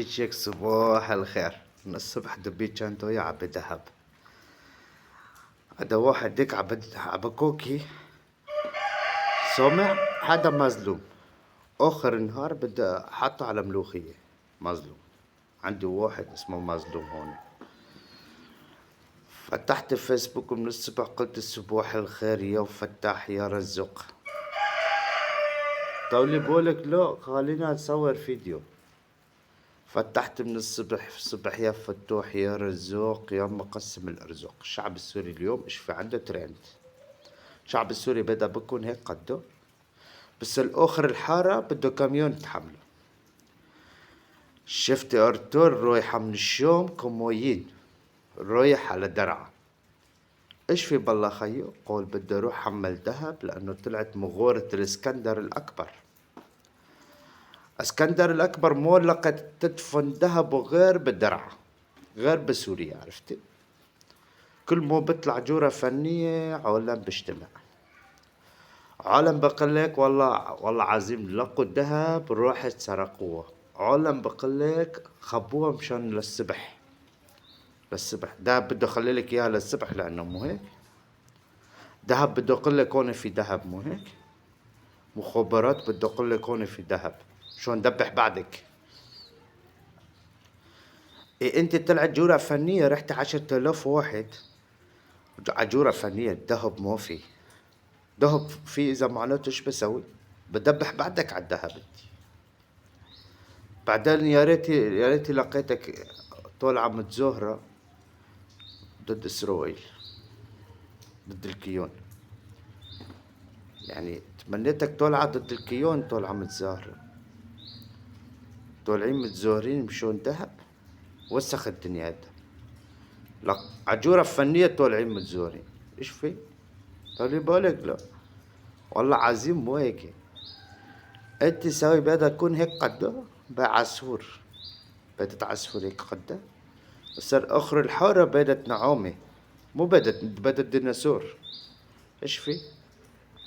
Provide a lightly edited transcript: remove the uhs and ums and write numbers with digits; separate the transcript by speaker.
Speaker 1: شيك صباح الخير. من الصبح دبيت كانت ويا عبي دهب. هذا واحد ديك عبكوكي سمع حدا مظلوم. آخر النهار بدأ حطه على ملوخية. مظلوم. عندي واحد اسمه مظلوم هون. فتحت فيسبوك من الصبح قلت صباح الخير يا فتاح يا رزق. طولي بقولك لا خلينا نصور فيديو. فتحت من الصبح يا فتوح يا رزاق يا مقسم الارزاق. الشعب السوري اليوم ايش في عنده ترند. الشعب السوري بدا بكون هيك قده، بس الاخر الحارة بده كاميون يتحمله. شفت ارتور رايحة من الشام كومويين رايح على درعا. ايش في بالله خيو؟ قول بدي اروح حمل ذهب لانه طلعت مغورة الاسكندر الاكبر. اسكندر الاكبر مو لقت تدفن ذهب غير بدرعا، غير بسوريا، عرفتي؟ كل ما بيطلع جورة فنية عالم بيجتمع. عالم بقلك والله عظيم لقوا الذهب روحت سرقوه. عالم بقلك خبوها مشان للصبح. دهب بده خليلك اياها للصبح لانه مو هيك. دهب بده يقلك هون في دهب مو هيك. مخابرات بده يقلك هون في دهب شو ندبح بعدك. إيه انت طلعت جورة فنية رحت 10,000 واحد عجورة فنية. الذهب ما في ذهب في اذا معناته ايش بسوي؟ بدبح بعدك على الذهب. بعدين يا ريتي لقيتك طالعة متظاهرة ضد اسرائيل، ضد الكيون. يعني تمنيتك طالعة ضد الكيون، طالعة متظاهرة. طالعين متظاهرين مشون ذهب. وسخ الدنيا هذا. عجورة فنية طالعين متظاهرين. ايش في؟ طالي بالك لا. والله عظيم مو هيك. انت سوي بدها تكون هيك قده بعصفور. بدت عصفور هيك قده. وصار اخر الحارة بدت نعومة. مو بدت ديناصور. ايش في؟